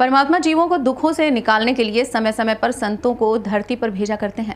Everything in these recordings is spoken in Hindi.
परमात्मा जीवों को दुखों से निकालने के लिए समय समय पर संतों को धरती पर भेजा करते हैं।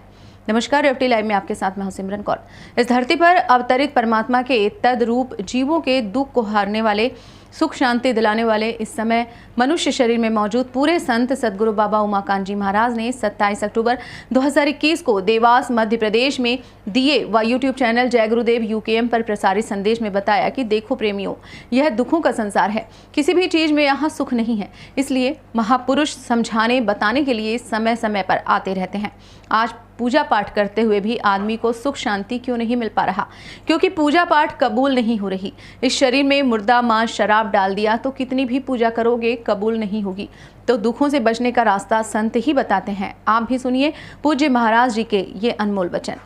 नमस्कार, रेवटी लाइव में आपके साथ मैं हूं सिमरन कौर। इस धरती पर अवतरित परमात्मा के तद्रूप जीवों के दुख को हारने वाले, सुख शांति दिलाने वाले इस समय मनुष्य शरीर में मौजूद पूरे संत सदगुरु बाबा उमाकांत जी महाराज ने 27 अक्टूबर 2021 को देवास मध्य प्रदेश में दिए व यूट्यूब चैनल जय गुरुदेव यूकेएम पर प्रसारित संदेश में बताया कि देखो प्रेमियों, यह दुखों का संसार है, किसी भी चीज में यहाँ सुख नहीं है। इसलिए महापुरुष समझाने बताने के लिए समय समय पर आते रहते हैं। आज पूजा पाठ करते हुए भी आदमी को सुख शांति क्यों नहीं मिल पा रहा? क्योंकि पूजा पाठ कबूल नहीं हो रही। इस शरीर में मुर्दा मांस शराब डाल दिया तो कितनी भी पूजा करोगे कबूल नहीं होगी। तो दुखों से बचने का रास्ता संत ही बताते हैं। आप भी सुनिए पूज्य महाराज जी के ये अनमोल वचन।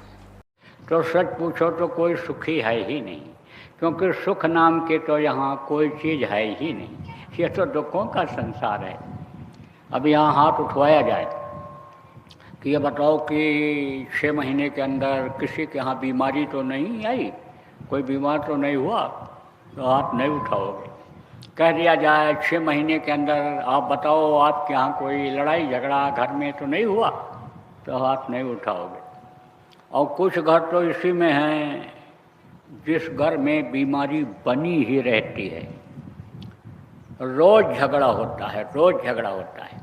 तो सच पूछो तो कोई सुखी है ही नहीं, क्योंकि सुख नाम के तो यहाँ कोई चीज़ है ही नहीं। ये तो दुखों का संसार है। अब यहाँ हाथ उठवाया जाए कि ये बताओ कि 6 महीने के अंदर किसी के यहाँ बीमारी तो नहीं आई, कोई बीमार तो नहीं हुआ, तो हाथ नहीं उठाओगे। कह दिया जाए 6 महीने के अंदर आप बताओ आपके यहाँ कोई लड़ाई झगड़ा घर में तो नहीं हुआ, तो हाथ नहीं उठाओगे। और कुछ घर तो इसी में हैं जिस घर में बीमारी बनी ही रहती है, रोज़ झगड़ा होता है, रोज़ झगड़ा होता है।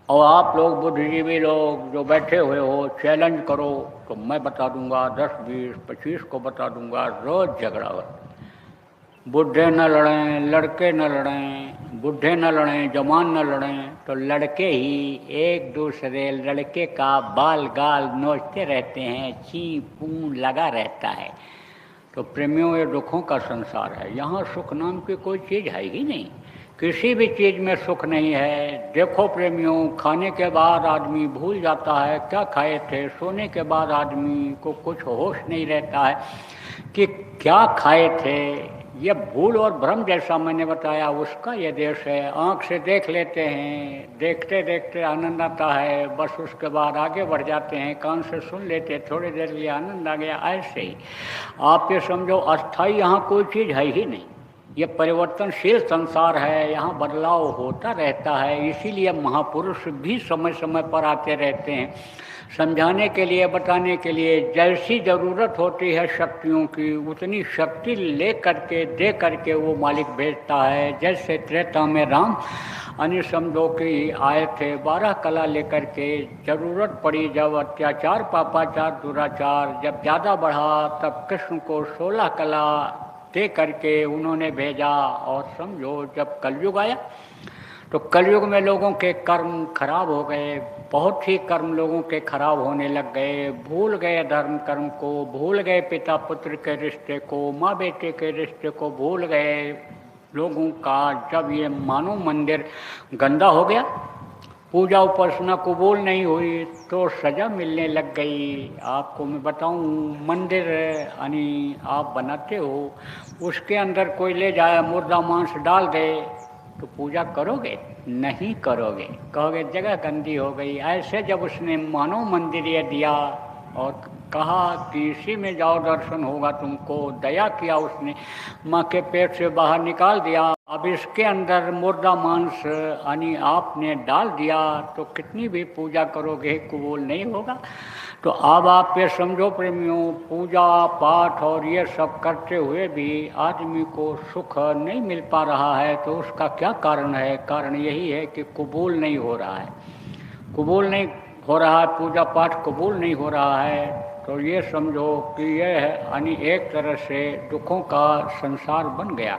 और आप लोग बुद्धिजीवी लोग जो बैठे हुए हो, चैलेंज करो तो मैं बता दूंगा, 10, 20, 25 को बता दूंगा, रोज़ झगड़ा होता है। बूढ़े न लड़ें, लड़के न लड़ें, बूढ़े न लड़ें, जवान न लड़ें, तो लड़के ही एक दूसरे लड़के का बाल गाल नोचते रहते हैं, ची पूं लगा रहता है। तो प्रेमियों, ये दुखों का संसार है। यहाँ सुख नाम की कोई चीज़ है ही नहीं, किसी भी चीज़ में सुख नहीं है। देखो प्रेमियों, खाने के बाद आदमी भूल जाता है क्या खाए थे, सोने के बाद आदमी को कुछ होश नहीं रहता है कि क्या खाए थे। ये भूल और भ्रम जैसा मैंने बताया उसका ये देश है। आँख से देख लेते हैं, देखते देखते आनंद आता है, बस उसके बाद आगे बढ़ जाते हैं। कान से सुन लेते, थोड़ी देर के लिए आनंद आ गया, ऐसे ही आप ये समझो अस्थाई यहाँ कोई चीज़ है ही नहीं। ये परिवर्तनशील संसार है, यहाँ बदलाव होता रहता है। इसीलिए महापुरुष भी समय समय पर आते रहते हैं समझाने के लिए, बताने के लिए। जैसी ज़रूरत होती है शक्तियों की, उतनी शक्ति ले करके दे करके वो मालिक भेजता है। जैसे त्रेता में राम समझो कि आए थे 12 कला लेकर के। ज़रूरत पड़ी जब अत्याचार, पापाचार, दुराचार जब ज़्यादा बढ़ा, तब कृष्ण को 16 कला दे करके उन्होंने भेजा। और समझो जब कलयुग आया तो कलयुग में लोगों के कर्म खराब हो गए, बहुत ही कर्म लोगों के खराब होने लग गए। भूल गए धर्म कर्म को, भूल गए पिता पुत्र के रिश्ते को, माँ बेटे के रिश्ते को भूल गए लोगों का। जब ये मानव मंदिर गंदा हो गया, पूजा उपासना कबूल नहीं हुई, तो सज़ा मिलने लग गई। आपको मैं बताऊं, मंदिर यानी आप बनाते हो, उसके अंदर कोई ले जाए मुर्दा मांस डाल दे तो पूजा करोगे? नहीं करोगे, कहोगे जगह गंदी हो गई। ऐसे जब उसने मानव मंदिर ये दिया और कहा कि इसी में जाओ दर्शन होगा तुमको, दया किया उसने, माँ के पेट से बाहर निकाल दिया। अब इसके अंदर मुर्दा मांस यानी आपने डाल दिया तो कितनी भी पूजा करोगे कबूल नहीं होगा। तो अब आप ये समझो प्रेमियों, पूजा पाठ और ये सब करते हुए भी आदमी को सुख नहीं मिल पा रहा है। तो उसका क्या कारण है? कारण यही है कि कबूल नहीं हो रहा है, कबूल नहीं हो रहा है, पूजा पाठ कबूल नहीं हो रहा है। तो ये समझो कि ये है यानी एक तरह से दुखों का संसार बन गया।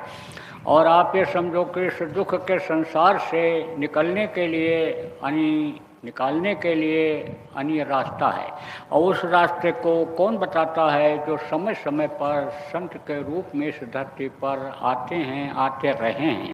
और आप ये समझो कि इस दुख के संसार से निकलने के लिए यानी रास्ता है। और उस रास्ते को कौन बताता है? जो समय समय पर संत के रूप में इस धरती पर आते हैं, आते रहे हैं।